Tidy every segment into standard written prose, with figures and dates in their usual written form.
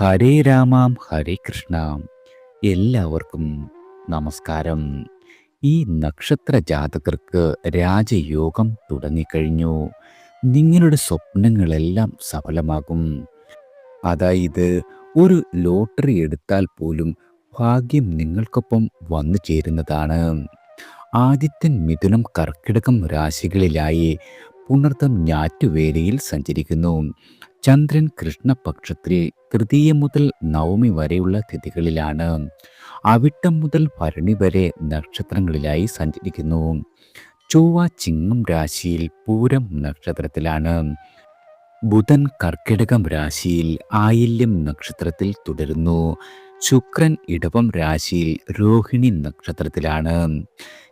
ഹരേ രാമാം ഹരേ കൃഷ്ണ. എല്ലാവർക്കും നമസ്കാരം. ഈ നക്ഷത്ര ജാതകർക്ക് രാജയോഗം തുടങ്ങിക്കഴിഞ്ഞു. നിങ്ങളുടെ സ്വപ്നങ്ങളെല്ലാം സഫലമാകും. അതായത് ഒരു ലോട്ടറി എടുത്താൽ പോലും ഭാഗ്യം നിങ്ങൾക്കൊപ്പം വന്നു ചേരുന്നതാണ്. ആദിത്യൻ മിഥുനം കർക്കിടകം രാശികളിലായി പുണർതം ഞാറ്റുവേലയിൽ സഞ്ചരിക്കുന്നു. ചന്ദ്രൻ കൃഷ്ണപക്ഷത്തിൽ തൃതീയ മുതൽ നവമി വരെയുള്ള തിഥികളിലാണ്. അവിട്ടം മുതൽ ഭരണി വരെ നക്ഷത്രങ്ങളിലായി സഞ്ചരിക്കുന്നു. ചൊവ്വ ചിങ്ങം രാശിയിൽ പൂരം നക്ഷത്രത്തിലാണ്. ബുധൻ കർക്കിടകം രാശിയിൽ ആയില്യം നക്ഷത്രത്തിൽ തുടരുന്നു. ശുക്രൻ ഇടവം രാശിയിൽ രോഹിണി നക്ഷത്രത്തിലാണ്.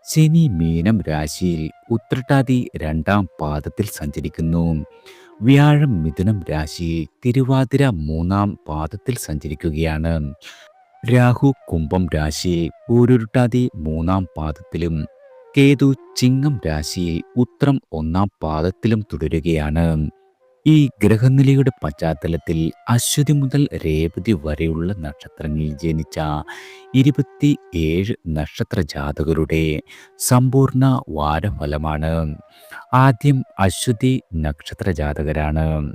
ശനി മീനം രാശിയിൽ ഉത്രട്ടാതി രണ്ടാം പാദത്തിൽ സഞ്ചരിക്കുന്നു. വ്യാഴം മിഥുനം രാശിയിൽ തിരുവാതിര മൂന്നാം പാദത്തിൽ സഞ്ചരിക്കുകയാണ്. രാഹു കുംഭം രാശിയിൽ പൂരുരുട്ടാതി മൂന്നാം പാദത്തിലും കേതു ചിങ്ങം രാശിയിൽ ഉത്രം ഒന്നാം പാദത്തിലും തുടരുകയാണ്. ഈ ഗ്രഹനിലയുടെ പശ്ചാത്തലത്തിൽ അശ്വതി മുതൽ രേവതി വരെയുള്ള നക്ഷത്രങ്ങളിൽ ജനിച്ച 27 നക്ഷത്ര ജാതകരുടെ സമ്പൂർണ്ണ വാരഫലമാണ്. ആദ്യം അശ്വതി നക്ഷത്ര ജാതകരാണ്.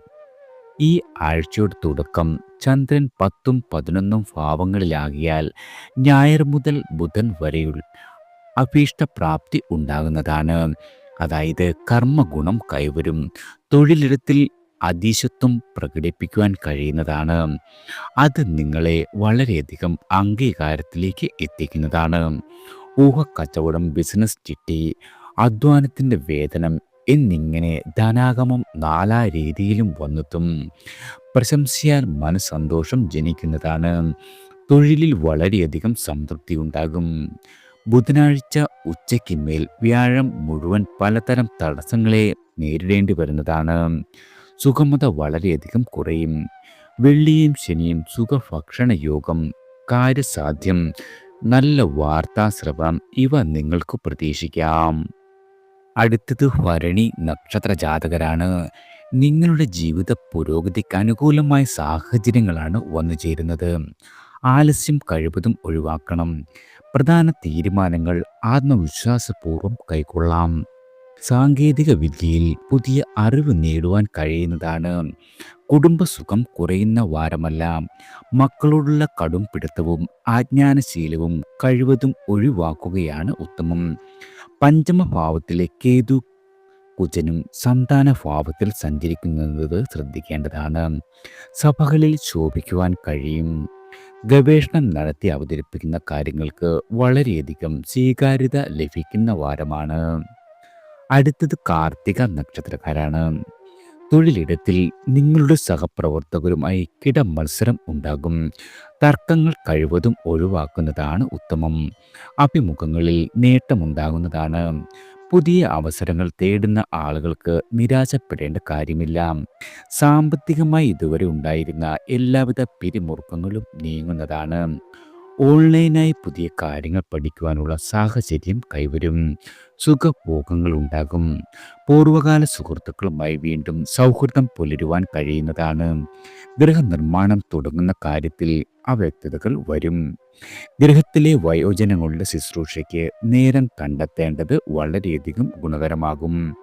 ഈ ആഴ്ചയുടെ തുടക്കം ചന്ദ്രൻ 10ഉം 11ഉം ഭാവങ്ങളിലാകിയാൽ ഞായർ മുതൽ ബുധൻ വരെയുള്ള അഭീഷ്ടപ്രാപ്തി ഉണ്ടാകുന്നതാണ്. അതായത് കർമ്മഗുണം കൈവരും. തൊഴിലിടത്തിൽ അതീശത്വം പ്രകടിപ്പിക്കുവാൻ കഴിയുന്നതാണ്. അത് നിങ്ങളെ വളരെയധികം അംഗീകാരത്തിലേക്ക് എത്തിക്കുന്നതാണ്. ഊഹക്കച്ചവടം, ബിസിനസ് ചിട്ടി, അധ്വാനത്തിൻ്റെ വേതനം എന്നിങ്ങനെ ധനാഗമം നാലാ രീതിയിലും വന്നെത്തും. പ്രശംസയാൽ മനസ്സന്തോഷം ജനിക്കുന്നതാണ്. തൊഴിലിൽ വളരെയധികം സംതൃപ്തി ഉണ്ടാകും. ബുധനാഴ്ച ഉച്ചയ്ക്ക് മേൽ വ്യാഴം മുഴുവൻ പലതരം തടസ്സങ്ങളെ നേരിടേണ്ടി വരുന്നതാണ്. സുഗമത വളരെയധികം കുറയും. വെള്ളിയും ശനിയും സുഖഭക്ഷണ യോഗം, കാര്യസാധ്യം, നല്ല വാർത്താശ്രവം ഇവ നിങ്ങൾക്ക് പ്രതീക്ഷിക്കാം. അടുത്തത് ഭരണി നക്ഷത്ര ജാതകരാണ്. നിങ്ങളുടെ ജീവിത പുരോഗതിക്ക് അനുകൂലമായ സാഹചര്യങ്ങളാണ് വന്നു ചേരുന്നത്. ആലസ്യം കഴിവതും ഒഴിവാക്കണം. പ്രധാന തീരുമാനങ്ങൾ ആത്മവിശ്വാസപൂർവ്വം കൈക്കൊള്ളാം. സാങ്കേതിക വിദ്യയിൽ പുതിയ അറിവ് നേടുവാൻ കഴിയുന്നതാണ്. കുടുംബസുഖം കുറയുന്ന വാരമല്ല. മക്കളോടുള്ള കടും പിടുത്തവും ആജ്ഞാനശീലവും കഴിവതും ഒഴിവാക്കുകയാണ് ഉത്തമം. പഞ്ചമഭാവത്തിലെ കേതു കുജനും സന്താന ഭാവത്തിൽ സഞ്ചരിക്കുന്നത് ശ്രദ്ധിക്കേണ്ടതാണ്. സഭകളിൽ ശോഭിക്കുവാൻ കഴിയും. ഗവേഷണം നടത്തി അവതരിപ്പിക്കുന്ന കാര്യങ്ങൾക്ക് വളരെയധികം സ്വീകാര്യത ലഭിക്കുന്ന വാരമാണ്. അടുത്തത് കാർത്തിക നക്ഷത്രക്കാരാണ്. തൊഴിലിടത്തിൽ നിങ്ങളുടെ സഹപ്രവർത്തകരുമായി കിടമത്സരം ഉണ്ടാകും. തർക്കങ്ങൾ കഴിവതും ഒഴിവാക്കുന്നതാണ് ഉത്തമം. അഭിമുഖങ്ങളിൽ നേട്ടമുണ്ടാകുന്നതാണ്. പുതിയ അവസരങ്ങൾ തേടുന്ന ആളുകൾക്ക് നിരാശപ്പെടേണ്ട കാര്യമില്ല. സാമ്പത്തികമായി ഇതുവരെ ഉണ്ടായിരുന്ന എല്ലാവിധ പിരിമുറുക്കങ്ങളും നീങ്ങുന്നതാണ്. ഓൺലൈനായി പുതിയ കാര്യങ്ങൾ പഠിക്കുവാനുള്ള സാഹചര്യം കൈവരും. സുഖഭോഗങ്ങൾ ഉണ്ടാകും. പൂർവ്വകാല സുഹൃത്തുക്കളുമായി വീണ്ടും സൗഹൃദം പുലരുവാൻ കഴിയുന്നതാണ്. ഗൃഹനിർമ്മാണം തുടങ്ങുന്ന കാര്യത്തിൽ അവ്യക്തതകൾ വരും. ഗൃഹത്തിലെ വയോജനങ്ങളുടെ ശുശ്രൂഷയ്ക്ക് നേരം കണ്ടെത്തേണ്ടത് വളരെയധികം ഗുണകരമാകും.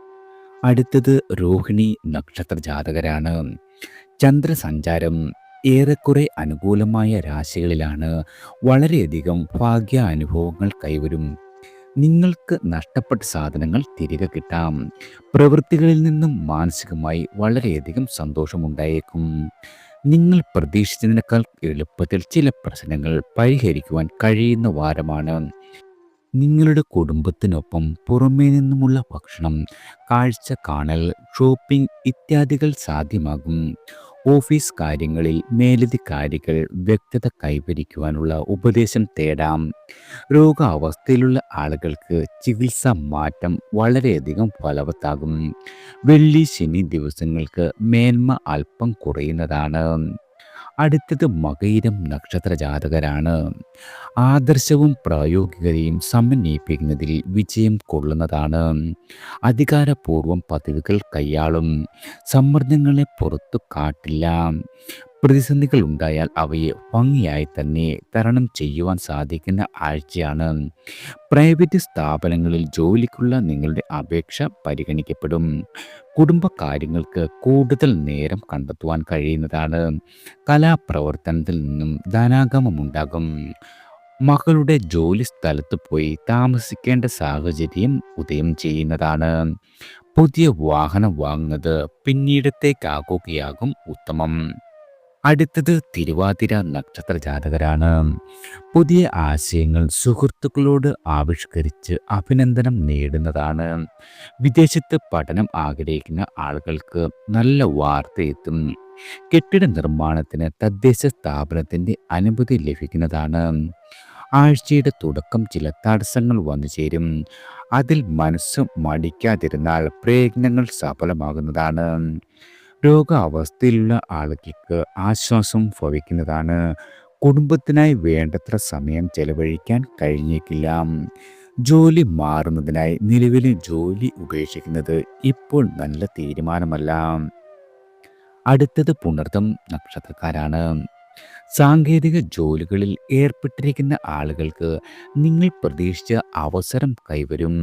അടുത്തത് രോഹിണി നക്ഷത്ര ജാതകരാണ്. ചന്ദ്രസഞ്ചാരം ഏറെക്കുറെ അനുകൂലമായ രാശികളിലാണ്. വളരെയധികം ഭാഗ്യ അനുഭവങ്ങൾ കൈവരും. നിങ്ങൾക്ക് നഷ്ടപ്പെട്ട സാധനങ്ങൾ തിരികെ കിട്ടാം. പ്രവൃത്തികളിൽ നിന്നും മാനസികമായി വളരെയധികം സന്തോഷമുണ്ടായേക്കും. നിങ്ങൾ പ്രതീക്ഷിച്ചതിനേക്കാൾ എളുപ്പത്തിൽ ചില പ്രശ്നങ്ങൾ പരിഹരിക്കുവാൻ കഴിയുന്ന വാരമാണ്. നിങ്ങളുടെ കുടുംബത്തിനൊപ്പം പുറമേ നിന്നുമുള്ള ഭക്ഷണം, കാഴ്ച കാണൽ, ഷോപ്പിംഗ് ഇത്യാദികൾ സാധ്യമാകും. ഓഫീസ് കാര്യങ്ങളിൽ മേലധികാരികൾ വ്യക്തത കൈവരിക്കുവാനുള്ള ഉപദേശം തേടാം. രോഗാവസ്ഥയിലുള്ള ആളുകൾക്ക് ചികിത്സ മാറ്റം വളരെയധികം ഫലവത്താകും. വെള്ളി ശനി ദിവസങ്ങൾക്ക് മേന്മ അല്പം കുറയുന്നതാണ്. അടുത്തത് മകയിരം നക്ഷത്ര ജാതകരാണ്. ആദർശവും പ്രായോഗികതയും സമന്വയിപ്പിക്കുന്നതിൽ വിജയം കൊള്ളുന്നതാണ്. അധികാരപൂർവം പദവികൾ കൈയാളും. സമ്മർദ്ദങ്ങളെ പുറത്തു കാട്ടില്ല. പ്രതിസന്ധികൾ ഉണ്ടായാൽ അവയെ ഭംഗിയായി തന്നെ തരണം ചെയ്യുവാൻ സാധിക്കുന്ന ആഴ്ചയാണ്. പ്രൈവറ്റ് സ്ഥാപനങ്ങളിൽ ജോലിക്കുള്ള നിങ്ങളുടെ അപേക്ഷ പരിഗണിക്കപ്പെടും. കുടുംബകാര്യങ്ങൾക്ക് കൂടുതൽ നേരം കണ്ടെത്തുവാൻ കഴിയുന്നതാണ്. കലാപ്രവർത്തനത്തിൽ നിന്നും ധനാഗമമുണ്ടാകും. മകളുടെ ജോലി സ്ഥലത്ത് പോയി താമസിക്കേണ്ട സാഹചര്യം ഉദയം ചെയ്യുന്നതാണ്. പുതിയ വാഹനം വാങ്ങുന്നത് പിന്നീടത്തേക്കാക്കുകയാകും ഉത്തമം. അടുത്തത് തിരുവാതിര നക്ഷത്ര ജാതകരാണ്. പുതിയ ആശയങ്ങൾ സുഹൃത്തുക്കളോട് ആവിഷ്കരിച്ച് അഭിനന്ദനം നേടുന്നതാണ്. വിദേശത്ത് പഠനം ആഗ്രഹിക്കുന്ന ആളുകൾക്ക് നല്ല വാർത്ത എത്തും. കെട്ടിട നിർമ്മാണത്തിന് തദ്ദേശ സ്ഥാപനത്തിന്റെ അനുമതി ലഭിക്കുന്നതാണ്. ആഴ്ചയുടെ തുടക്കം ചില തടസ്സങ്ങൾ വന്നു ചേരും. അതിൽ മനസ്സ് മടിക്കാതിരുന്നാൽ പ്രയത്നങ്ങൾ സഫലമാകുന്നതാണ്. രോഗാവസ്ഥയിലുള്ള ആളുകൾക്ക് ആശ്വാസം ഭവിക്കുന്നതാണ്. കുടുംബത്തിനായി വേണ്ടത്ര സമയം ചെലവഴിക്കാൻ കഴിഞ്ഞേക്കില്ല. ജോലി മാറുന്നതിനായി നിലവിലെ ജോലി ഉപേക്ഷിക്കുന്നത് ഇപ്പോൾ നല്ല തീരുമാനമല്ല. അടുത്തത് പുണർതം നക്ഷത്രക്കാരാണ്. സാങ്കേതിക ജോലികളിൽ ഏർപ്പെട്ടിരിക്കുന്ന ആളുകൾക്ക് നിങ്ങൾ പ്രതീക്ഷിച്ച അവസരം കൈവരും.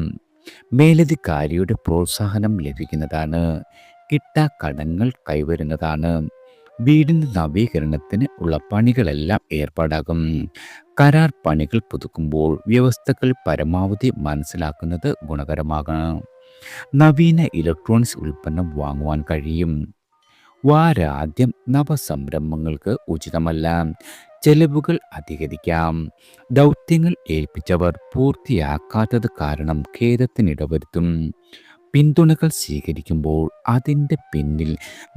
മേലധികാരിയുടെ പ്രോത്സാഹനം ലഭിക്കുന്നതാണ്. കിട്ടാക്കടങ്ങൾ കൈവരുന്നതാണ്. വീടിൻ്റെ നവീകരണത്തിന് ഉള്ള പണികളെല്ലാം ഏർപ്പാടാകും. കരാർ പണികൾ പുതുക്കുമ്പോൾ വ്യവസ്ഥകൾ പരമാവധി മനസ്സിലാക്കുന്നത് ഗുണകരമാകണം. നവീന ഇലക്ട്രോണിക്സ് ഉൽപ്പന്നം വാങ്ങുവാൻ കഴിയും. വാരാദ്യം നവസംരംഭങ്ങൾക്ക് ഉചിതമല്ല. ചെലവുകൾ അധികരിക്കാം. ദൗത്യങ്ങൾ ഏൽപ്പിച്ചവർ പൂർത്തിയാക്കാത്തത് കാരണം ഖേദത്തിനിടവരുത്തും. പിന്തുണകൾ സ്വീകരിക്കുമ്പോൾ അതിൻ്റെ പിന്നിൽ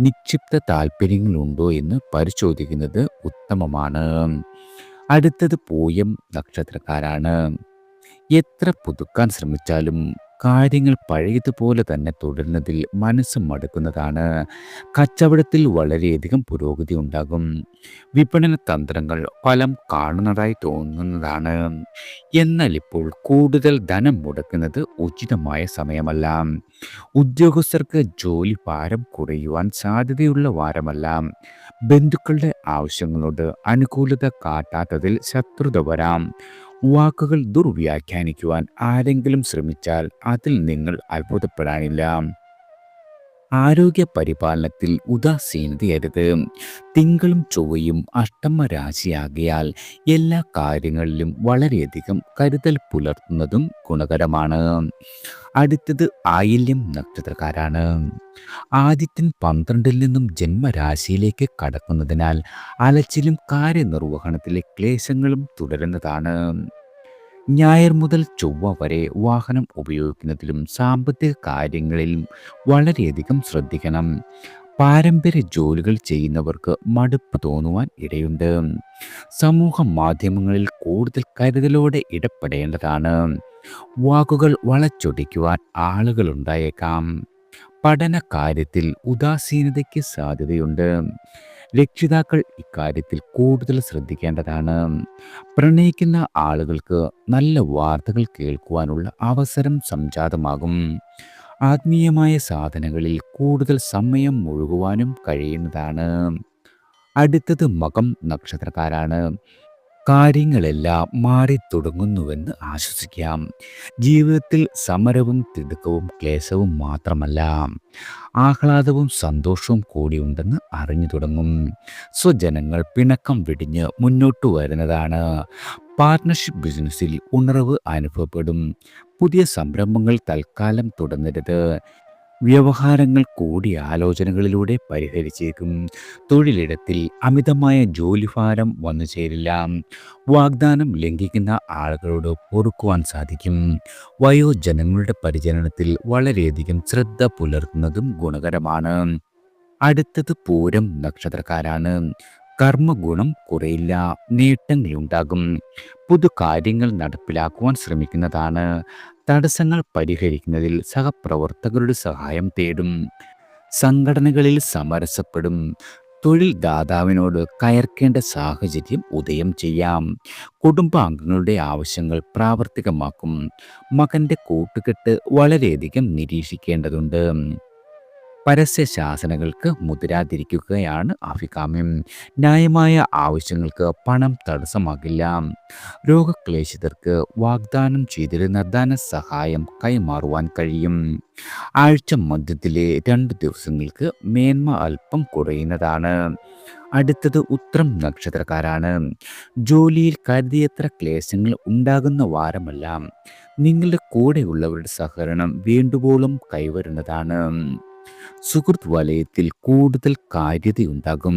നിക്ഷിപ്ത താല്പര്യങ്ങളുണ്ടോ എന്ന് പരിശോധിക്കുന്നത് ഉത്തമമാണ്. അടുത്തത് പൂയം നക്ഷത്രക്കാരാണ്. എത്ര പുതുക്കാൻ ശ്രമിച്ചാലും കാര്യങ്ങൾ പഴയതുപോലെ തന്നെ തുടരുന്നതിൽ മനസ്സ് മടുക്കുന്നതാണ്. കച്ചവടത്തിൽ വളരെയധികം പുരോഗതി ഉണ്ടാകും. വിപണന തന്ത്രങ്ങൾ ഫലം കാണുന്നതായി തോന്നുന്നതാണ്. എന്നാൽ ഇപ്പോൾ കൂടുതൽ ധനം മുടക്കുന്നത് ഉചിതമായ സമയമല്ല. ഉദ്യോഗസ്ഥർക്ക് ജോലി ഭാരം കുറയുവാൻ സാധ്യതയുള്ള വാരമല്ല. ബന്ധുക്കളുടെ ആവശ്യങ്ങളോട് അനുകൂലത കാട്ടാത്തതിൽ ശത്രുത വരാം. വാക്കുകൾ ദുർവ്യാഖ്യാനിക്കുവാൻ ആരെങ്കിലും ശ്രമിച്ചാൽ അതിൽ നിങ്ങൾ അത്ഭുതപ്പെടാനില്ല. ആരോഗ്യ പരിപാലനത്തിൽ ഉദാസീനതയരുത്. തിങ്കളും ചൊവ്വയും അഷ്ടമ രാശിയാകിയാൽ എല്ലാ കാര്യങ്ങളിലും വളരെയധികം കരുതൽ പുലർത്തുന്നതും ഗുണകരമാണ്. അടുത്തത് ആയില്യം നക്ഷത്രക്കാരാണ്. ആദിത്യൻ 12-ൽ നിന്നും ജന്മരാശിയിലേക്ക് കടക്കുന്നതിനാൽ അലച്ചിലും കാര്യനിർവഹണത്തിലെ ക്ലേശങ്ങളും തുടരുന്നതാണ്. ഞായർ മുതൽ ചൊവ്വ വരെ വാഹനം ഉപയോഗിക്കുന്നതിലും സാമ്പത്തിക കാര്യങ്ങളിലും വളരെയധികം ശ്രദ്ധിക്കണം. പാരമ്പര്യ ജോലികൾ ചെയ്യുന്നവർക്ക് മടുപ്പ് തോന്നുവാൻ ഇടയുണ്ട്. സമൂഹ മാധ്യമങ്ങളിൽ കൂടുതൽ കരുതലോടെ ഇടപെടേണ്ടതാണ്. വാക്കുകൾ വളച്ചൊടിക്കുവാൻ ആളുകളുണ്ടായേക്കാം. പഠന കാര്യത്തിൽ ഉദാസീനതയ്ക്ക് സാധ്യതയുണ്ട്. രക്ഷിതാക്കൾ ഇക്കാര്യത്തിൽ കൂടുതൽ ശ്രദ്ധിക്കേണ്ടതാണ്. പ്രണയിക്കുന്ന ആളുകൾക്ക് നല്ല വാർത്തകൾ കേൾക്കുവാനുള്ള അവസരം സംജാതമാകും. ആത്മീയമായ സാധനങ്ങളിൽ കൂടുതൽ സമയം മുഴുകുവാനും കഴിയുന്നതാണ്. അടുത്തത് മകം നക്ഷത്രക്കാരാണ്. കാര്യങ്ങളെല്ലാം മാറി തുടങ്ങുന്നുവെന്ന് ആശ്വസിക്കാം. ജീവിതത്തിൽ സമരവും തിടുക്കവും ക്ലേശവും മാത്രമല്ല, ആഹ്ലാദവും സന്തോഷവും കൂടിയുണ്ടെന്ന് അറിഞ്ഞു തുടങ്ങും. സ്വജനങ്ങൾ പിണക്കം വെടിഞ്ഞ് മുന്നോട്ട് വരുന്നതാണ്. പാർട്ട്ണർഷിപ്പ് ബിസിനസ്സിൽ ഉണർവ് അനുഭവപ്പെടും. പുതിയ സംരംഭങ്ങൾ തൽക്കാലം തുടങ്ങരുത്. വ്യവഹാരങ്ങൾ കൂടിയാലോചനകളിലൂടെ പരിഹരിച്ചേക്കും. തൊഴിലിടത്തിൽ അമിതമായ ജോലിഭാരം വന്നു ചേരില്ല. വാഗ്ദാനം ലംഘിക്കുന്ന ആളുകളോട് പൊറുക്കുവാൻ സാധിക്കും. വയോജനങ്ങളുടെ പരിചരണത്തിൽ വളരെയധികം ശ്രദ്ധ പുലർത്തുന്നതും ഗുണകരമാണ്. അടുത്തത് പൂരം നക്ഷത്രക്കാരാണ്. കർമ്മഗുണം കുറയില്ല. നേട്ടങ്ങളുണ്ടാകും. പുതു കാര്യങ്ങൾ നടപ്പിലാക്കുവാൻ ശ്രമിക്കുന്നതാണ്. തടസ്സങ്ങൾ പരിഹരിക്കുന്നതിൽ സഹപ്രവർത്തകരുടെ സഹായം തേടും. സംഘടനകളിൽ സമരസപ്പെടും. തൊഴിൽ ദാതാവിനോട് കയർക്കേണ്ട സാഹചര്യം ഉദയം ചെയ്യാം. കുടുംബാംഗങ്ങളുടെ ആവശ്യങ്ങൾ പ്രാവർത്തികമാക്കും. മകൻ്റെ കൂട്ടുകെട്ട് വളരെയധികം നിരീക്ഷിക്കേണ്ടതുണ്ട്. പരസ്യ ശാസനകൾക്ക് മുതിരാതിരിക്കുകയാണ് അഭികാമ്യം. ന്യായമായ ആവശ്യങ്ങൾക്ക് പണം തടസ്സമാകില്ല. രോഗക്ലേശിതർക്ക് വാഗ്ദാനം ചെയ്തിരുന്ന ധനസഹായം കൈമാറുവാൻ കഴിയും. ആഴ്ച മധ്യത്തിലെ 2 ദിവസങ്ങൾക്ക് മേന്മ അല്പം കുറയുന്നതാണ്. അടുത്തത് ഉത്രം നക്ഷത്രക്കാരാണ്. ജോലിയിൽ കരുതിയത്ര ക്ലേശങ്ങൾ ഉണ്ടാകുന്ന വാരമല്ല. നിങ്ങളുടെ കൂടെയുള്ളവരുടെ സഹകരണം വേണ്ടുവോളം കൈവരുന്നതാണ്. സുഹൃത്ത് വലയത്തിൽ കൂടുതൽ കാര്യതയുണ്ടാകും.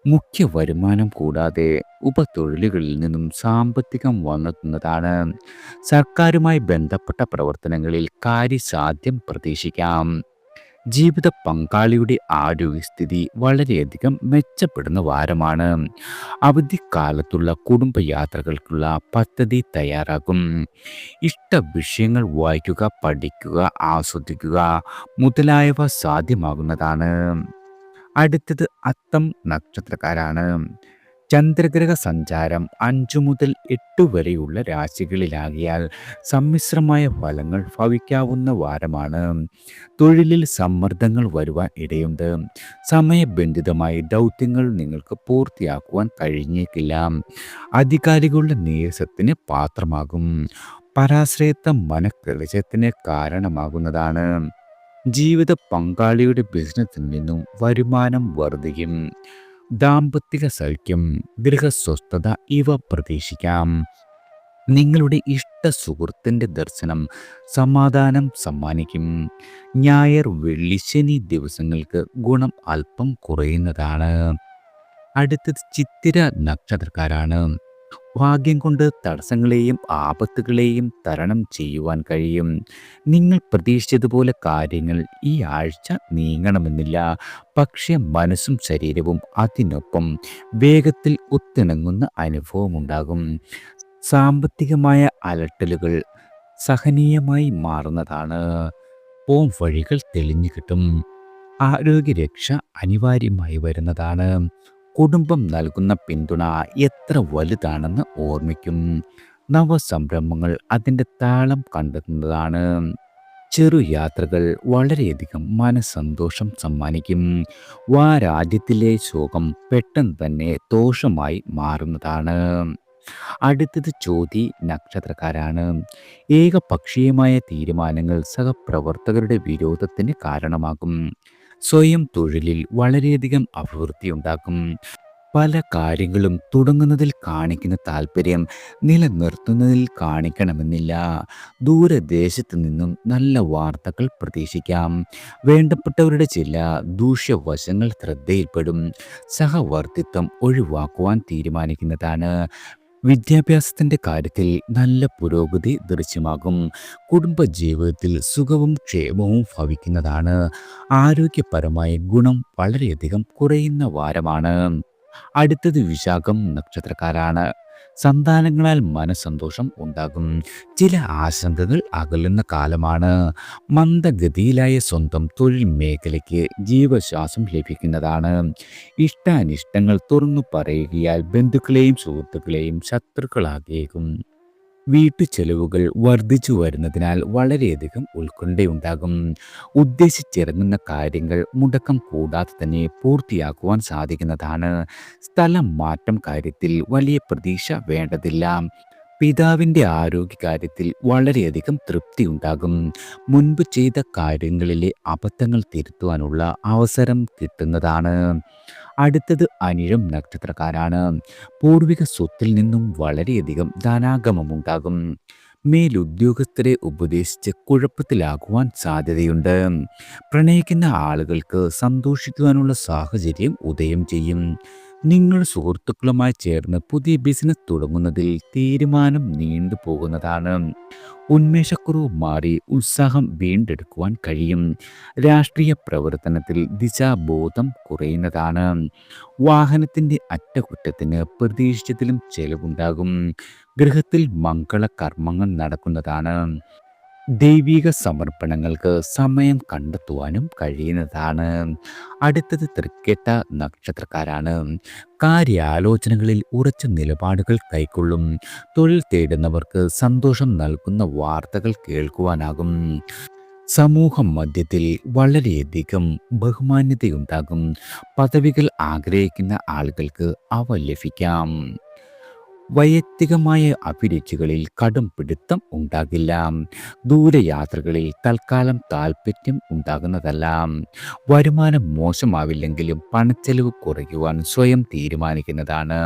മുഖ്യ വരുമാനം കൂടാതെ ഉപതൊഴിലുകളിൽ നിന്നും സാമ്പത്തികം വന്നെത്തുന്നതാണ്. സർക്കാരുമായി ബന്ധപ്പെട്ട പ്രവർത്തനങ്ങളിൽ കാര്യസാധ്യം പ്രതീക്ഷിക്കാം. ജീവിത പങ്കാളിയുടെ ആരോഗ്യസ്ഥിതി വളരെയധികം മെച്ചപ്പെടുന്ന വാരമാണ്. അവധിക്കാലത്തുള്ള കുടുംബയാത്രകൾക്കുള്ള പദ്ധതി തയ്യാറാക്കും. ഇഷ്ട വിഷയങ്ങൾ വായിക്കുക, പഠിക്കുക, ആസ്വദിക്കുക മുതലായവ സാധ്യമാകുന്നതാണ്. അടുത്തത് അത്തം നക്ഷത്രക്കാരാണ്. ചന്ദ്രഗ്രഹ സഞ്ചാരം 5 മുതൽ 8 വരെയുള്ള രാശികളിലാകിയാൽ സമ്മിശ്രമായ ഫലങ്ങൾ ഭവിക്കാവുന്ന വാരമാണ്. തൊഴിലിൽ സമ്മർദ്ദങ്ങൾ വരുവാൻ ഇടയുണ്ട്. സമയബന്ധിതമായി ദൗത്യങ്ങൾ നിങ്ങൾക്ക് പൂർത്തിയാക്കുവാൻ കഴിഞ്ഞേക്കില്ല. അധികാരികളുടെ നീരസത്തിന് പാത്രമാകും. പരാശ്രയത്വം മനക്ലേശത്തിന് കാരണമാകുന്നതാണ്. ജീവിത പങ്കാളിയുടെ ബിസിനസ്സിൽ നിന്നും വരുമാനം വർദ്ധിക്കും. ദാമ്പത്തിക സൗഖ്യം, ഗൃഹസ്വസ്ഥത ഇവ പ്രതീക്ഷിക്കാം. നിങ്ങളുടെ ഇഷ്ട സുഹൃത്തിൻ്റെ ദർശനം സമാധാനം സമ്മാനിക്കും. ഞായർ, വെള്ളി, ശനി ദിവസങ്ങൾക്ക് ഗുണം അല്പം കുറയുന്നതാണ്. അടുത്തത് ചിത്തിര നക്ഷത്രക്കാരാണ്. ഭാഗ്യം കൊണ്ട് തടസ്സങ്ങളെയും ആപത്തുകളെയും തരണം ചെയ്യുവാൻ കഴിയും. നിങ്ങൾ പ്രതീക്ഷിച്ചതുപോലെ കാര്യങ്ങൾ ഈ ആഴ്ച നീങ്ങണമെന്നില്ല. പക്ഷേ മനസ്സും ശരീരവും അതിനൊപ്പം വേഗത്തിൽ ഒത്തിണങ്ങുന്ന അനുഭവമുണ്ടാകും. സാമ്പത്തികമായ അലട്ടലുകൾ സഹനീയമായി മാറുന്നതാണ്. പോം വഴികൾ തെളിഞ്ഞു കിട്ടും. ആരോഗ്യരക്ഷ അനിവാര്യമായി വരുന്നതാണ്. കുടുംബം നൽകുന്ന പിന്തുണ എത്ര വലുതാണെന്ന് ഓർമ്മിക്കും. നവസംരംഭങ്ങൾ അതിൻ്റെ താളം കണ്ടെത്തുന്നതാണ്. ചെറു യാത്രകൾ വളരെയധികം മനസ്സന്തോഷം സമ്മാനിക്കും. വാരാദ്യത്തിലെ ശോകം പെട്ടെന്ന് തന്നെ ദോഷമായി മാറുന്നതാണ്. അടുത്തത് ചോതി നക്ഷത്രക്കാരാണ്. ഏകപക്ഷീയമായ തീരുമാനങ്ങൾ സഹപ്രവർത്തകരുടെ വിരോധത്തിന് കാരണമാകും. സ്വയം തൊഴിലിൽ വളരെയധികം അഭിവൃദ്ധി ഉണ്ടാക്കും. പല കാര്യങ്ങളും തുടങ്ങുന്നതിൽ കാണിക്കുന്ന താല്പര്യം നിലനിർത്തുന്നതിൽ കാണിക്കണമെന്നില്ല. ദൂരദേശത്ത് നിന്നും നല്ല വാർത്തകൾ പ്രതീക്ഷിക്കാം. വേണ്ടപ്പെട്ടവരുടെ ചില ദൂഷ്യവശങ്ങൾ ശ്രദ്ധയിൽപ്പെടും. സഹവർത്തിത്വം ഒഴിവാക്കുവാൻ തീരുമാനിക്കുന്നതാണ്. വിദ്യാഭ്യാസത്തിൻ്റെ കാര്യത്തിൽ നല്ല പുരോഗതി ദൃശ്യമാകും. കുടുംബജീവിതത്തിൽ സുഖവും ക്ഷേമവും ഭവിക്കുന്നതാണ്. ആരോഗ്യപരമായ ഗുണം വളരെയധികം കുറയുന്ന വാരമാണ്. അടുത്തത് വിശാഖം നക്ഷത്രക്കാരാണ്. സന്താനങ്ങളാൽ മനസ്സന്തോഷം ഉണ്ടാകും. ചില ആശങ്കകൾ അകലുന്ന കാലമാണ്. മന്ദഗതിയിലായ സ്വന്തം തൊഴിൽ മേഖലയ്ക്ക് ജീവശ്വാസം ലഭിക്കുന്നതാണ്. ഇഷ്ടാനിഷ്ടങ്ങൾ തുറന്നു പറയുകയാൽ ബന്ധുക്കളെയും സുഹൃത്തുക്കളെയും ശത്രുക്കളാക്കിയേക്കും. വീട്ടുചെലവുകൾ വർദ്ധിച്ചു വരുന്നതിനാൽ വളരെയധികം ഉത്കണ്ഠയുണ്ടാകും. ഉദ്ദേശിച്ചിറങ്ങുന്ന കാര്യങ്ങൾ മുടക്കം കൂടാതെ തന്നെ പൂർത്തിയാക്കുവാൻ സാധിക്കുന്നതാണ്. സ്ഥലം മാറ്റം കാര്യത്തിൽ വലിയ പ്രതീക്ഷ വേണ്ടതില്ല. പിതാവിൻ്റെ ആരോഗ്യകാര്യത്തിൽ വളരെയധികം തൃപ്തി ഉണ്ടാകും. മുൻപ് ചെയ്ത കാര്യങ്ങളിലെ അബദ്ധങ്ങൾ തിരുത്തുവാനുള്ള അവസരം കിട്ടുന്നതാണ്. അടുത്തത് അനിഴം നക്ഷത്രക്കാരാണ്. പൂർവിക സ്വത്തിൽ നിന്നും വളരെയധികം ധനാഗമമുണ്ടാകും. മേലുദ്യോഗസ്ഥരെ ഉപദേശിച്ച് കുഴപ്പത്തിലാകുവാൻ സാധ്യതയുണ്ട്. പ്രണയിക്കുന്ന ആളുകൾക്ക് സന്തോഷിക്കുവാനുള്ള സാഹചര്യം ഉദയം ചെയ്യും. നിങ്ങൾ സുഹൃത്തുക്കളുമായി ചേർന്ന് പുതിയ ബിസിനസ് തുടങ്ങുന്നതിൽ തീരുമാനം നീണ്ടുപോകുന്നതാണ്. ഉന്മേഷക്കുറവ് മാറി ഉത്സാഹം വീണ്ടെടുക്കുവാൻ കഴിയും. രാഷ്ട്രീയ പ്രവർത്തനത്തിൽ ദിശാബോധം കുറയുന്നതാണ്. വാഹനത്തിൻ്റെ അറ്റകുറ്റത്തിന് പ്രതീക്ഷിച്ചതിലും ചെലവുണ്ടാകും. ഗൃഹത്തിൽ മംഗളകർമ്മങ്ങൾ നടക്കുന്നതാണ്. ദൈവിക സമർപ്പണങ്ങൾക്ക് സമയം കണ്ടെത്തുവാനും കഴിയുന്നതാണ്. അടുത്തത് തൃക്കേട്ട നക്ഷത്രക്കാരാണ്. കാര്യാലോചനകളിൽ ഉറച്ച നിലപാടുകൾ കൈക്കൊള്ളും. തൊഴിൽ തേടുന്നവർക്ക് സന്തോഷം നൽകുന്ന വാർത്തകൾ കേൾക്കുവാനാകും. സമൂഹ മധ്യത്തിൽ വളരെയധികം ബഹുമാന്യതയുണ്ടാകും. പദവികൾ ആഗ്രഹിക്കുന്ന ആളുകൾക്ക് അവ ലഭിക്കാം. വൈയക്തികമായ അഭിരുചികളിൽ കടും പിടുത്തം ഉണ്ടാകില്ല. ദൂരയാത്രകളിൽ തൽക്കാലം താൽപ്പര്യം ഉണ്ടാകുന്നതല്ല. വരുമാനം മോശമാവില്ലെങ്കിലും പണച്ചെലവ് കുറയ്ക്കുവാൻ സ്വയം തീരുമാനിക്കുന്നതാണ്.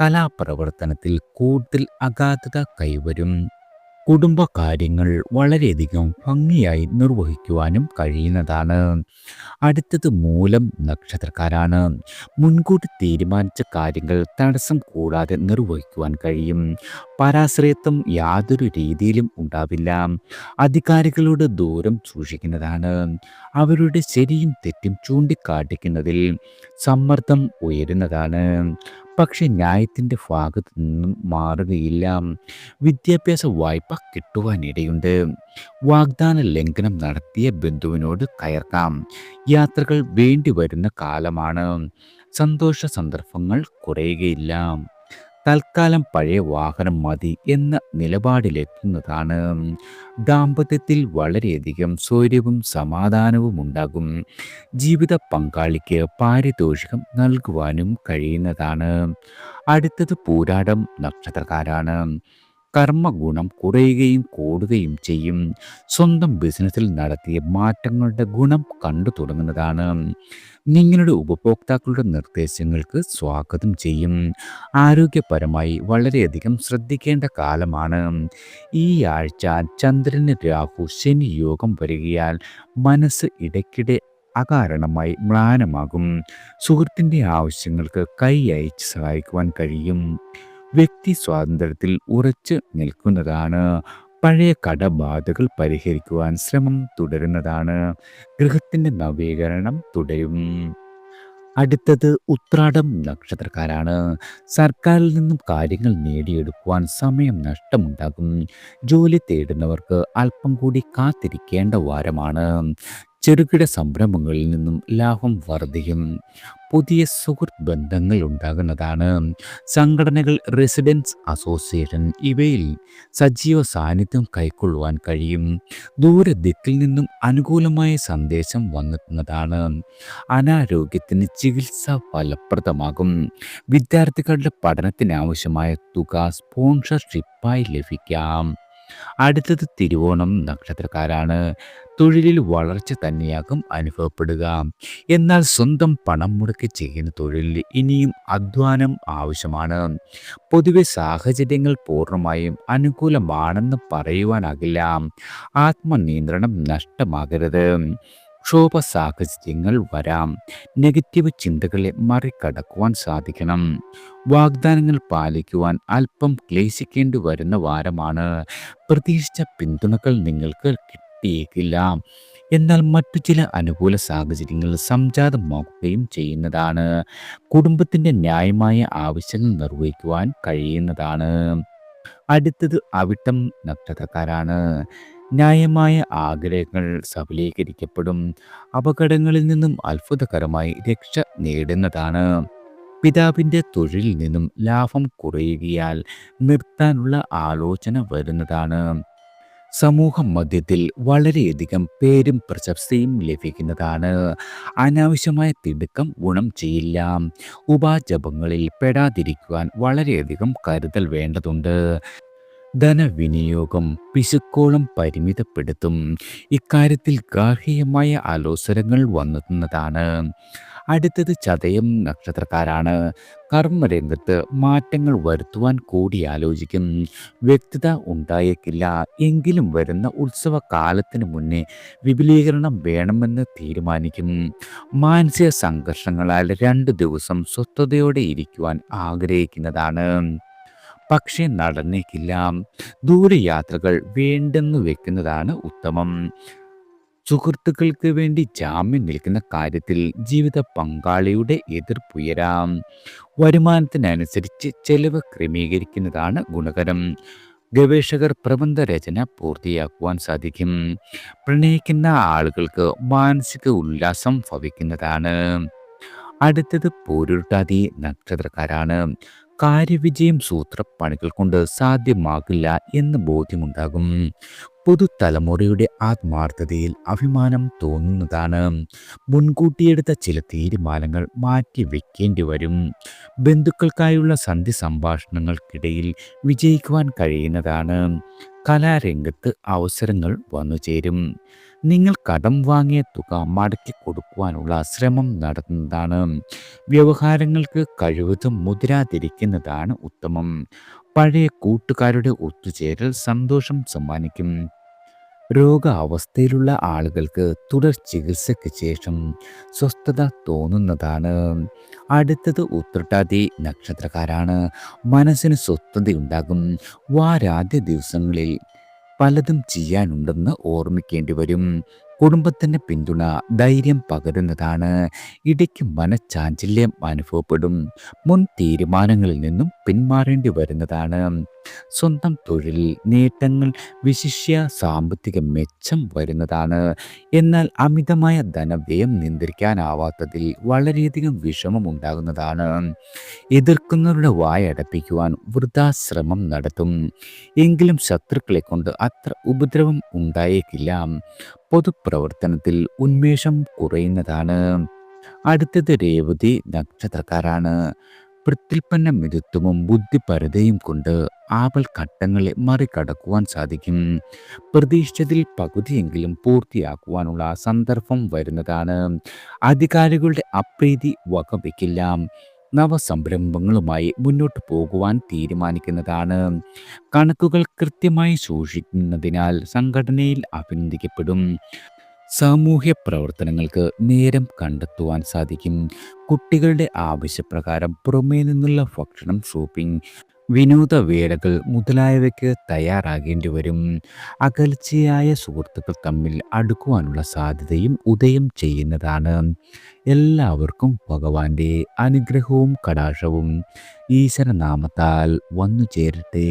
കലാപ്രവർത്തനത്തിൽ കൂടുതൽ അഗാധത കൈവരും. കുടുംബകാര്യങ്ങൾ വളരെയധികം ഭംഗിയായി നിർവഹിക്കുവാനും കഴിയുന്നതാണ്. അടുത്തത് മൂലം നക്ഷത്രക്കാരാണ്. മുൻകൂട്ടി തീരുമാനിച്ച കാര്യങ്ങൾ തടസ്സം കൂടാതെ നിർവഹിക്കുവാൻ കഴിയും. പരാശ്രയത്വം യാതൊരു രീതിയിലും ഉണ്ടാവില്ല. അധികാരികളോട് ദൂരം സൂക്ഷിക്കുന്നതാണ്. അവരുടെ ശരിയും തെറ്റും ചൂണ്ടിക്കാട്ടിക്കുന്നതിൽ സമ്മർദ്ദം ഉയരുന്നതാണ്. പക്ഷെ ന്യായത്തിൻ്റെ ഭാഗത്തു നിന്നും മാറുകയില്ല. വിദ്യാഭ്യാസ വായ്പ കിട്ടുവാനിടയുണ്ട്. വാഗ്ദാന ലംഘനം നടത്തിയ ബന്ധുവിനോട് കയർക്കാം. യാത്രകൾ വേണ്ടി വരുന്ന കാലമാണ്. സന്തോഷ സന്ദർഭങ്ങൾ കുറയുകയില്ല. തൽക്കാലം പഴയ വാഹനം മതി എന്ന നിലപാടിലെത്തുന്നതാണ്. ദാമ്പത്യത്തിൽ വളരെയധികം സ്വൈര്യവും സമാധാനവും ഉണ്ടാകും. ജീവിത പങ്കാളിക്ക് പാരിതോഷികം നൽകുവാനും കഴിയുന്നതാണ്. അടുത്തത് പൂരാടം നക്ഷത്രക്കാരാണ്. കർമ്മഗുണം കുറയുകയും കൂടുകയും ചെയ്യും. സ്വന്തം ബിസിനസ്സിൽ നടത്തിയ മാറ്റങ്ങളുടെ ഗുണം കണ്ടു തുടങ്ങുന്നതാണ്. നിങ്ങളുടെ ഉപഭോക്താക്കളുടെ നിർദ്ദേശങ്ങൾക്ക് സ്വാഗതം ചെയ്യും. ആരോഗ്യപരമായി വളരെയധികം ശ്രദ്ധിക്കേണ്ട കാലമാണ്. ഈ ആഴ്ച ചന്ദ്രന് രാഹു ശനി യോഗം വരികയാൽ മനസ്സ് ഇടയ്ക്കിടെ അകാരണമായി മ്ലാനമാകും. സുഹൃത്തിൻ്റെ ആവശ്യങ്ങൾക്ക് കൈ അയച്ച് സഹായിക്കുവാൻ കഴിയും. വ്യക്തി സ്വാതന്ത്ര്യത്തിൽ ഉറച്ചു നിൽക്കുന്നതാണ്. പഴയ കടബാധകൾ പരിഹരിക്കുവാൻ ശ്രമം തുടരുന്നതാണ്. ഗൃഹത്തിൻ്റെ നവീകരണം തുടരും. അടുത്തത് ഉത്രാടം നക്ഷത്രക്കാരാണ്. സർക്കാരിൽ നിന്നും കാര്യങ്ങൾ നേടിയെടുക്കുവാൻ സമയം നഷ്ടമുണ്ടാകും. ജോലി തേടുന്നവർക്ക് അല്പം കൂടി കാത്തിരിക്കേണ്ട വാരമാണ്. ചെറുകിട സംരംഭങ്ങളിൽ നിന്നും ലാഭം വർദ്ധിക്കും. പുതിയ സുഹൃത്ത് ബന്ധങ്ങൾ ഉണ്ടാകുന്നതാണ്. സംഘടനകൾ, റെസിഡൻസ് അസോസിയേഷൻ ഇവയിൽ സജീവ സാന്നിധ്യം കൈക്കൊള്ളുവാൻ കഴിയും. ദൂരദിക്കിൽ നിന്നും അനുകൂലമായ സന്ദേശം വന്നെത്തുന്നതാണ്. അനാരോഗ്യത്തിന് ചികിത്സ ഫലപ്രദമാകും. വിദ്യാർത്ഥികളുടെ പഠനത്തിനാവശ്യമായ തുക സ്പോൺസർഷിപ്പായി ലഭിക്കാം. അടുത്തത് തിരുവോണം നക്ഷത്രക്കാരാണ്. തൊഴിലിൽ വളർച്ച തന്നെയാകും അനുഭവപ്പെടുക. എന്നാൽ സ്വന്തം പണം മുടക്കി ചെയ്യുന്ന തൊഴിലിൽ ഇനിയും അധ്വാനം ആവശ്യമാണ്. പൊതുവെ സാഹചര്യങ്ങൾ പൂർണ്ണമായും അനുകൂലമാണെന്ന് പറയുവാനാകില്ല. ആത്മനിയന്ത്രണം നഷ്ടമാകരുത്. ക്ഷോഭ സാഹചര്യങ്ങൾ വരാം. നെഗറ്റീവ് ചിന്തകളെ മറികടക്കുവാൻ സാധിക്കണം. വാഗ്ദാനങ്ങൾ പാലിക്കുവാൻ അല്പം ക്ലേശിക്കേണ്ടി വരുന്ന വാരമാണ്. പ്രതീക്ഷിച്ച പിന്തുണകൾ നിങ്ങൾക്ക് കിട്ടിയേക്കില്ല. എന്നാൽ മറ്റു ചില അനുകൂല സാഹചര്യങ്ങൾ സംജാതമാക്കുകയും ചെയ്യുന്നതാണ്. കുടുംബത്തിൻ്റെ ന്യായമായ ആവശ്യങ്ങൾ നിർവഹിക്കുവാൻ കഴിയുന്നതാണ്. അടുത്തത് അവിട്ടം നക്ഷത്രക്കാരാണ്. ന്യായമായ ആഗ്രഹങ്ങൾ സഫലീകരിക്കപ്പെടും. അപകടങ്ങളിൽ നിന്നും അത്ഭുതകരമായി രക്ഷ നേടുന്നതാണ്. പിതാവിൻ്റെ തൊഴിലിൽ നിന്നും ലാഭം കുറയുകയാൽ നിർത്താനുള്ള ആലോചന വരുന്നതാണ്. സമൂഹ മധ്യത്തിൽ വളരെയധികം പേരും പ്രശസ്തിയും ലഭിക്കുന്നതാണ്. അനാവശ്യമായ തിടുക്കം ഗുണം ചെയ്യില്ല. ഉപാജപങ്ങളിൽ പെടാതിരിക്കുവാൻ വളരെയധികം കരുതൽ വേണ്ടതുണ്ട്. ധനവിനിയോഗം പിശുക്കോളം പരിമിതപ്പെടുത്തും. ഇക്കാര്യത്തിൽ ഗാർഹികമായ ആലോചനകൾ വന്നെത്തുന്നതാണ്. അടുത്തത് ചതയം നക്ഷത്രക്കാരാണ്. കർമ്മരംഗത്ത് മാറ്റങ്ങൾ വരുത്തുവാൻ കൂടിയാലോചിക്കും. വ്യക്തത ഉണ്ടായേക്കില്ല. എങ്കിലും വരുന്ന ഉത്സവകാലത്തിന് മുന്നേ വിപുലീകരണം വേണമെന്ന് തീരുമാനിക്കും. മാനസിക സംഘർഷങ്ങളാൽ 2 ദിവസം സ്വസ്ഥതയോടെ ഇരിക്കുവാൻ ആഗ്രഹിക്കുന്നതാണ്. പക്ഷേ നടന്നേക്കില്ല. ദൂരയാത്രകൾ വേണ്ടെന്ന് വെക്കുന്നതാണ് ഉത്തമം. സുഹൃത്തുക്കൾക്ക് വേണ്ടി ജാമ്യം നിൽക്കുന്ന കാര്യത്തിൽ ജീവിത പങ്കാളിയുടെ എതിർപ്പുയരാം. വരുമാനത്തിനനുസരിച്ച് ചെലവ് ക്രമീകരിക്കുന്നതാണ് ഗുണകരം. ഗവേഷകർ പ്രബന്ധ രചന പൂർത്തിയാക്കുവാൻ സാധിക്കും. പ്രണയിക്കുന്ന ആളുകൾക്ക് മാനസിക ഉല്ലാസം ഭവിക്കുന്നതാണ്. അടുത്തത് പൂരുരുട്ടാതി നക്ഷത്രക്കാരാണ്. കാര്യവിജയം സൂത്രപ്പണികൾ കൊണ്ട് സാധ്യമാകില്ല എന്ന ബോധ്യമുണ്ടാകും. പുതുതലമുറയുടെ ആത്മാർത്ഥതയിൽ അഭിമാനം തോന്നുന്നതാണ്. മുൻകൂട്ടിയെടുത്ത ചില തീരുമാനങ്ങൾ മാറ്റി വെക്കേണ്ടി വരും. ബന്ധുക്കൾക്കായുള്ള സന്ധി സംഭാഷണങ്ങൾക്കിടയിൽ വിജയിക്കുവാൻ കഴിയുന്നതാണ്. കലാരംഗത്ത് അവസരങ്ങൾ വന്നുചേരും. നിങ്ങൾ കടം വാങ്ങിയ തുക മടക്കി കൊടുക്കുവാനുള്ള ശ്രമം നടത്തുന്നതാണ്. വ്യവഹാരങ്ങൾക്ക് കഴിവതും മുതിരാതിരിക്കുന്നതാണ് ഉത്തമം. പഴയ കൂട്ടുകാരുടെ ഒത്തുചേരൽ സന്തോഷം സമ്മാനിക്കും. രോഗാവസ്ഥയിലുള്ള ആളുകൾക്ക് തുടർ ചികിത്സയ്ക്ക് ശേഷം സ്വസ്ഥത തോന്നുന്നതാണ്. അടുത്തത് ഉത്രട്ടാതി നക്ഷത്രക്കാരാണ്. മനസ്സിന് സ്വസ്ഥതയുണ്ടാകും. വാരാദ്യ ദിവസങ്ങളിൽ പലതും ചെയ്യാനുണ്ടെന്ന് ഓർമ്മിക്കേണ്ടി വരും. കുടുംബത്തിൻ്റെ പിന്തുണ ധൈര്യം പകരുന്നതാണ്. ഇടയ്ക്ക് മനഃചാഞ്ചല്യം അനുഭവപ്പെടും. മുൻ തീരുമാനങ്ങളിൽ നിന്നും പിന്മാറേണ്ടി വരുന്നതാണ്. സ്വന്തം തൊഴിൽ നേട്ടങ്ങൾ, വിശിഷ്യ സാമ്പത്തിക മെച്ചം വരുന്നതാണ്. എന്നാൽ അമിതമായ ധനവ്യയം നിയന്ത്രിക്കാനാവാത്തതിൽ വളരെയധികം വിഷമം ഉണ്ടാകുന്നതാണ്. എതിർക്കുന്നവരുടെ വായടപ്പിക്കുവാൻ വൃഥാശ്രമം നടത്തും. എങ്കിലും ശത്രുക്കളെ കൊണ്ട് അത്ര ഉപദ്രവം ഉണ്ടായേക്കില്ല. പൊതുപ്രവർത്തനത്തിൽ ഉന്മേഷം കുറയുന്നതാണ്. അടുത്തത് രേവതി നക്ഷത്രക്കാരാണ്. പ്രത്യുൽപ്പന്ന മിതത്വവും ബുദ്ധിപരതയും കൊണ്ട് ആപൽ ഘട്ടങ്ങളെ മറികടക്കുവാൻ സാധിക്കും. പ്രതീക്ഷിച്ചതിൽ പകുതിയെങ്കിലും പൂർത്തിയാക്കുവാനുള്ള സന്ദർഭം വരുന്നതാണ്. അധികാരികളുടെ അപ്രീതി വകവയ്ക്കില്ല. നവസംരംഭങ്ങളുമായി മുന്നോട്ട് പോകുവാൻ തീരുമാനിക്കുന്നതാണ്. കണക്കുകൾ കൃത്യമായി സൂക്ഷിക്കുന്നതിനാൽ സംഘടനയിൽ അഭിനന്ദിക്കപ്പെടും. സാമൂഹ്യ പ്രവർത്തനങ്ങൾക്ക് നേരം കണ്ടെത്തുവാൻ സാധിക്കും. കുട്ടികളുടെ ആവശ്യപ്രകാരം പുറമേ നിന്നുള്ള ഭക്ഷണം, ഷോപ്പിംഗ്, വിനോദവേളകൾ മുതലായവയ്ക്ക് തയ്യാറാകേണ്ടി വരും. അകൽച്ചയായ സുഹൃത്തുക്കൾ തമ്മിൽ അടുക്കുവാനുള്ള സാധ്യതയും ഉദയം ചെയ്യുന്നതാണ്. എല്ലാവർക്കും ഭഗവാന്റെ അനുഗ്രഹവും കടാക്ഷവും ഈശ്വരനാമത്താൽ വന്നു ചേരട്ടെ.